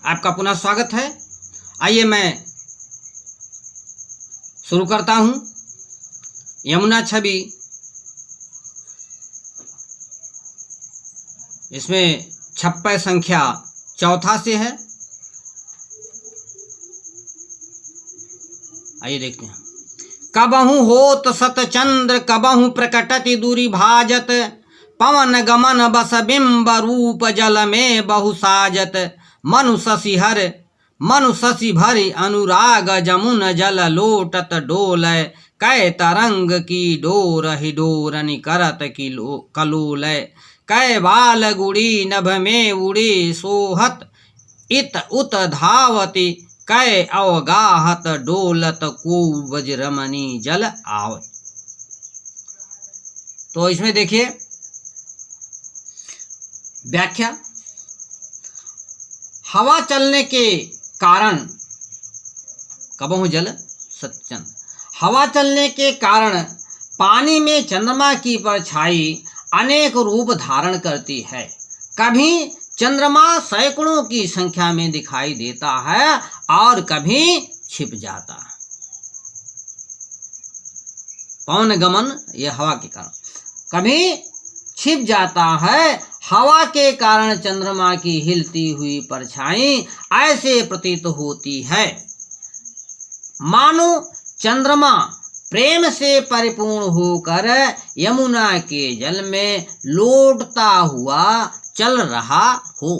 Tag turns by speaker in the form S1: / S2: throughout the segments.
S1: आपका पुनः स्वागत है। आइए मैं शुरू करता हूं। यमुना छवि, इसमें छप्पय संख्या चौथा से है। आइए देखते हैं। कबहु होत सत चंद्र कबहु प्रकटति दूरी भाजत, पवन गमन बस बिंब रूप जल में बहु साजत। मनु शशि भरि अनुराग जमुन जल लोटत डोलय, कै तरंग की डोर ही डोरनि करत की कलोलय। कै बाल गुड़ी नभ में उड़ी सोहत इत उत धावती, कै अवगाहत डोलत को वज्रमणि जल आवत। तो इसमें देखिए व्याख्या। हवा चलने के कारण, कबहु जल सच्चंद, हवा चलने के कारण पानी में चंद्रमा की परछाई अनेक रूप धारण करती है। कभी चंद्रमा सैकड़ों की संख्या में दिखाई देता है और कभी छिप जाता है। पवन गमन, यह हवा के कारण, कभी छिप जाता है। हवा के कारण चंद्रमा की हिलती हुई परछाई ऐसे प्रतीत होती है मानो चंद्रमा प्रेम से परिपूर्ण होकर यमुना के जल में लौटता हुआ चल रहा हो।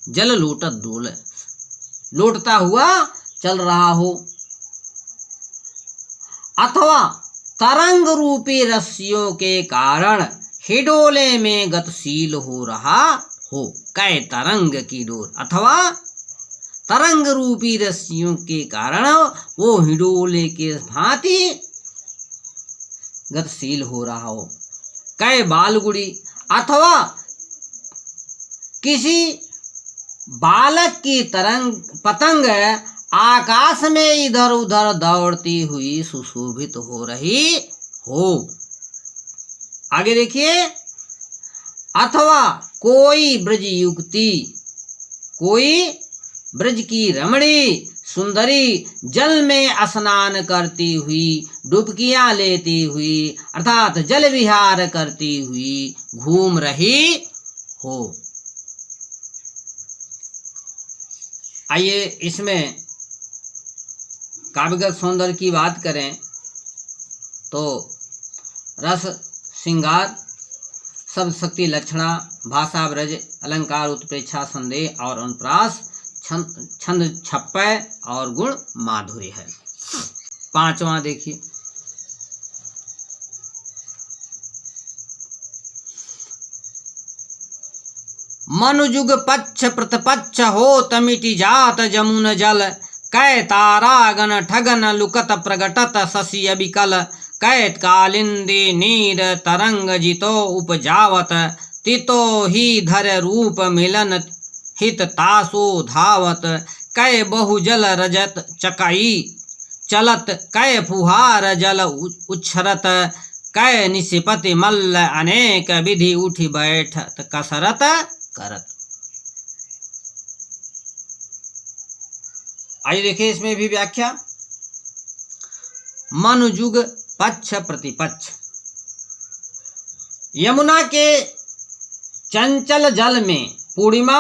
S1: जल लोटत डोल, लौटता हुआ चल रहा हो। अथवा तरंग रूपी रस्सियों के कारण हिडोले में गतिशील हो रहा हो। कै तरंग की डोर, अथवा तरंग रूपी रस्सियों के कारण वो हिडोले के भांति गतिशील हो रहा हो। कै बालगुड़ी, अथवा किसी बालक की पतंग आकाश में इधर उधर दौड़ती हुई सुशोभित हो रही हो। आगे देखिए। अथवा कोई ब्रज युक्ति, कोई ब्रज की रमणी सुंदरी जल में स्नान करती हुई, डुबकियां लेती हुई, अर्थात जल विहार करती हुई घूम रही हो। आइए इसमें काव्यगत सौंदर्य की बात करें तो रस, श्रृंगार, शब्द शक्ति, लक्षणा, भाषा, ब्रज, अलंकार, उत्प्रेक्षा, संदेह और अनुप्रास, छंद छप्पय और गुण माधुर्य है। पांचवा देखिए। मनुजुग पच्छ प्रतिपच्छ होत मिटि जात जमुन जल, कै तारागण ठगन लुकत प्रगटत शशि अबिकल। कैत कालिंदी नीर तरंग जितो उपजावत, तितो ही धर रूप मिलन हित तासो धावत। कै बहुजल रजत चकई चलत, कै फुहार जल उच्छरत, कै निशिपति मल्ल अनेक विधि उठी बैठत कसरत करत। आइए देखिए इसमें भी व्याख्या। मनुजुग पच्छ प्रतिपच्छ, यमुना के चंचल जल में पूर्णिमा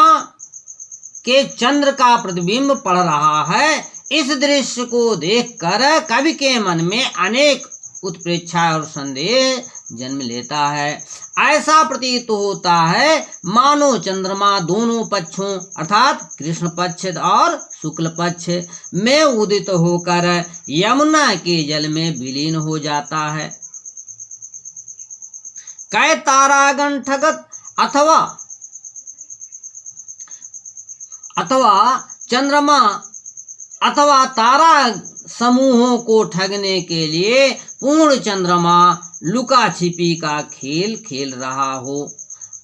S1: के चंद्र का प्रतिबिंब पड़ रहा है। इस दृश्य को देखकर कवि के मन में अनेक उत्प्रेक्षा और संदेह जन्म लेता है। ऐसा प्रतीत होता है मानो चंद्रमा दोनों पक्षों अर्थात कृष्ण पक्ष और शुक्ल पक्ष में उदित होकर यमुना के जल में विलीन हो जाता है। कै तारागण ठगत, अथवा चंद्रमा अथवा तारा समूहों को ठगने के लिए पूर्ण चंद्रमा लुका छिपी का खेल खेल रहा हो।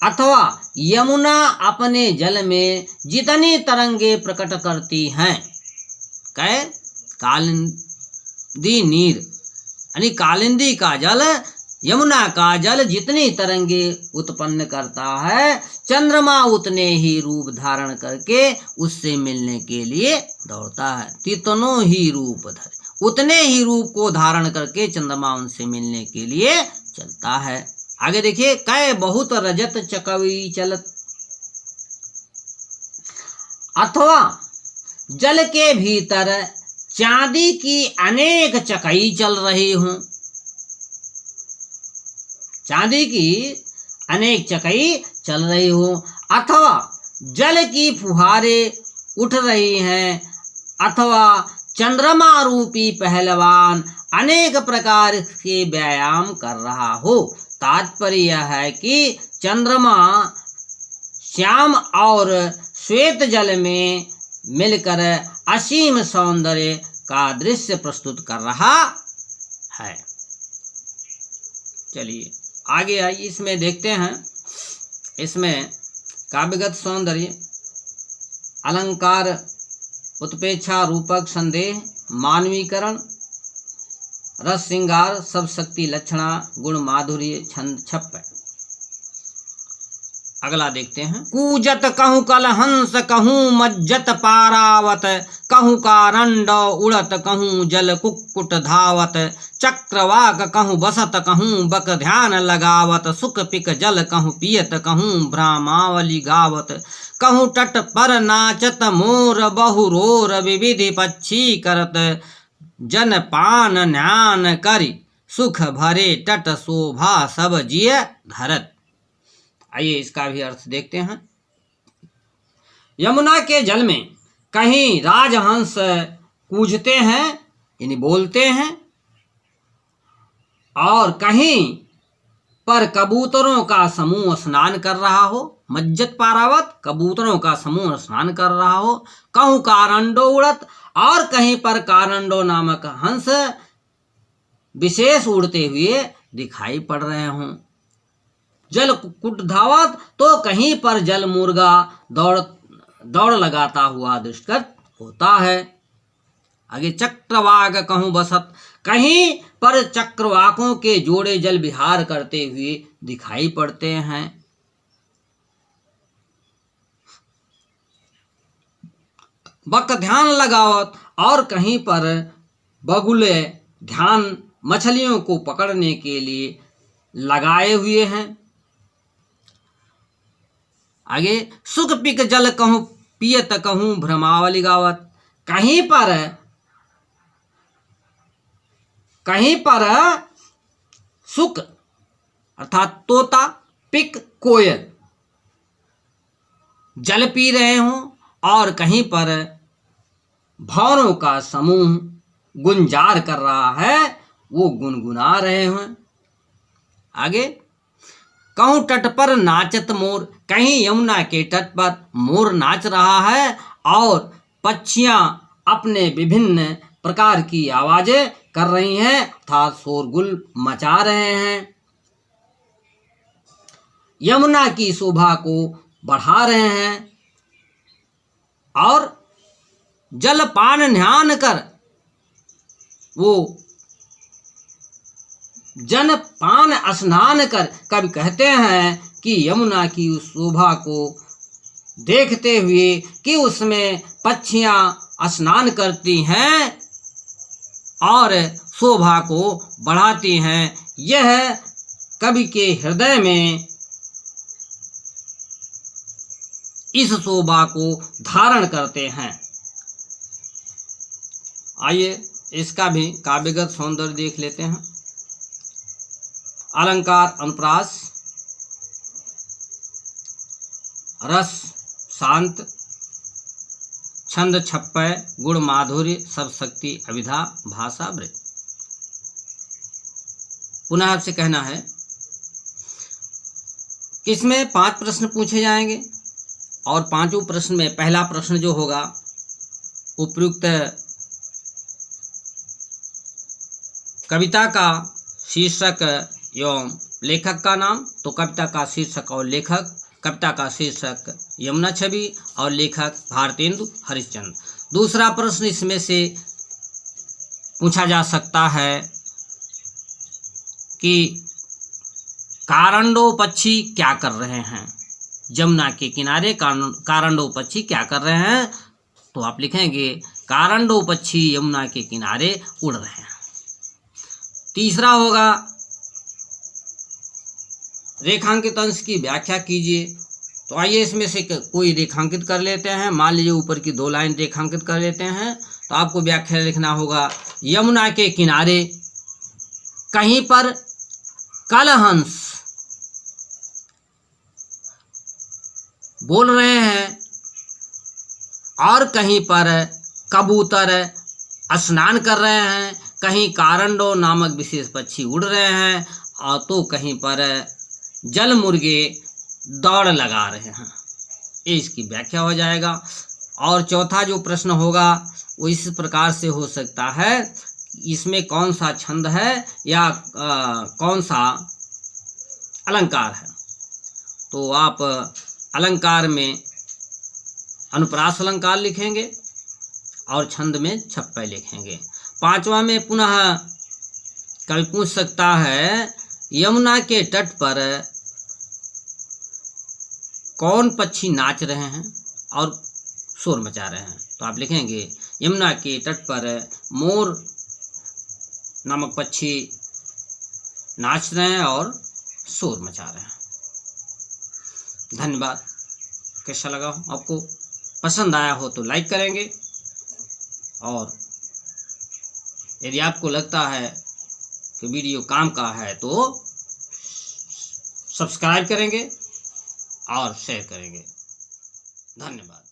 S1: अथवा यमुना अपने जल में जितनी तरंगे प्रकट करती हैं, कै कालिंदी नीर यानी कालिंदी का जल यमुना का जल जितनी तरंगे उत्पन्न करता है, चंद्रमा उतने ही रूप धारण करके उससे मिलने के लिए दौड़ता है। तितनो ही रूप धर, उतने ही रूप को धारण करके चंद्रमा उनसे मिलने के लिए चलता है। आगे देखिए, कै बहुत रजत चकवी चलत, अथवा जल के भीतर चांदी की अनेक चकई चल रही हूं। चांदी की अनेक चकई चल रही हो, अथवा जल की फुहारे उठ रही हैं, अथवा चंद्रमा रूपी पहलवान अनेक प्रकार के व्यायाम कर रहा हो। तात्पर्य यह है कि चंद्रमा श्याम और श्वेत जल में मिलकर असीम सौंदर्य का दृश्य प्रस्तुत कर रहा है। चलिए आगे आइए, इसमें देखते हैं। इसमें काव्यगत सौंदर्य, अलंकार, उत्प्रेक्षा, रूपक, संदेह, मानवीकरण, रस श्रृंगार, सब शक्ति लक्षणा, गुण माधुर्य, छंद छप्प। अगला देखते हैं। कूजत कहूँ कलहंस कहूँ मज्जत पारावत, कहूँ कारंड उड़त कहूँ जल कुक्कुट धावत, चक्रवाक कहूँ बसत कहूँ बक ध्यान लगावत, सुख पिक जल कहूँ पियत कहूँ भ्रामावली गावत, कहूँ तट पर नाचत मोर बहुरोर विविधि पक्षी करत, जन पान न्यान करी सुख भरे तट शोभा सब जिय धरत। आइए इसका भी अर्थ देखते हैं। यमुना के जल में कहीं राजहंस कूजते हैं यानी बोलते हैं, और कहीं पर कबूतरों का समूह स्नान कर रहा हो। मज्जत पारावत, कबूतरों का समूह स्नान कर रहा हो। कहूँ कारंडो उड़त, और कहीं पर कारंडो नामक हंस विशेष उड़ते हुए दिखाई पड़ रहे हों। जल कुक्कुट धावत, तो कहीं पर जल मुर्गा दौड़ लगाता हुआ दृष्टिगत होता है। आगे चक्रवाक कहूँ बसत, कहीं पर चक्रवाकों के जोड़े जल विहार करते हुए दिखाई पड़ते हैं। बक ध्यान लगावत, और कहीं पर बगुले ध्यान मछलियों को पकड़ने के लिए लगाए हुए हैं। आगे सुख पिक जल कहूँ पियत कहूँ भ्रमावली गावत, कहीं पर सुख अर्थात तोता, पिक कोयल जल पी रहे हों, और कहीं पर भौरों का समूह गुंजार कर रहा है, वो गुनगुना रहे हों। आगे कहूँ तट पर नाचत मोर, कहीं यमुना के तट पर मोर नाच रहा है, और पक्षियां अपने विभिन्न प्रकार की आवाजें कर रही हैं अर्थात शोरगुल मचा रहे हैं। यमुना की शोभा को बढ़ा रहे हैं, और जलपान ध्यान कर वो जन पान स्नान कर। कवि कहते हैं कि यमुना की उस शोभा को देखते हुए कि उसमें पक्षियां स्नान करती हैं और शोभा को बढ़ाती हैं, यह कवि के हृदय में इस शोभा को धारण करते हैं। आइए इसका भी काव्यगत सौंदर्य देख लेते हैं। अलंकार, अनुप्रास, रस शांत, छंद छप्पय, गुण माधुर्य, सब शक्ति, अभिधा, भाषा, वृत्त। पुनः आपसे कहना है, इसमें 5 प्रश्न पूछे जाएंगे, और 5 प्रश्न में पहला प्रश्न जो होगा उपयुक्त कविता का शीर्षक एवं लेखक का नाम। तो कविता का शीर्षक और लेखक, कविता का शीर्षक यमुना छवि और लेखक भारतेंदु हरिश्चंद्र। दूसरा प्रश्न इसमें से पूछा जा सकता है कि कारंडो पक्षी क्या कर रहे हैं? यमुना के किनारे कारंडो पक्षी क्या कर रहे हैं? तो आप लिखेंगे कारंडो पक्षी यमुना के किनारे उड़ रहे हैं। तीसरा होगा रेखांकित अंश की व्याख्या कीजिए। तो आइए इसमें से कोई रेखांकित कर लेते हैं। मान लीजिए ऊपर की 2 लाइन रेखांकित कर लेते हैं। तो आपको व्याख्या लिखना होगा, यमुना के किनारे कहीं पर कलहंस बोल रहे हैं और कहीं पर कबूतर स्नान कर रहे हैं, कहीं कारंडो नामक विशेष पक्षी उड़ रहे हैं और तो कहीं पर जल मुर्गे दौड़ लगा रहे हैं। ये इसकी व्याख्या हो जाएगा। और चौथा जो प्रश्न होगा वो इस प्रकार से हो सकता है, इसमें कौन सा छंद है या कौन सा अलंकार है। तो आप अलंकार में अनुप्रास अलंकार लिखेंगे और छंद में छप्पय लिखेंगे। 5वां में पुनः कभी पूछ सकता है, यमुना के तट पर कौन पक्षी नाच रहे हैं और शोर मचा रहे हैं। तो आप लिखेंगे यमुना के तट पर मोर नामक पक्षी नाच रहे हैं और शोर मचा रहे हैं। धन्यवाद। कैसा लगा आपको? पसंद आया हो तो लाइक करेंगे और यदि आपको लगता है कि वीडियो काम का है तो सब्सक्राइब करेंगे और शेयर करेंगे। धन्यवाद।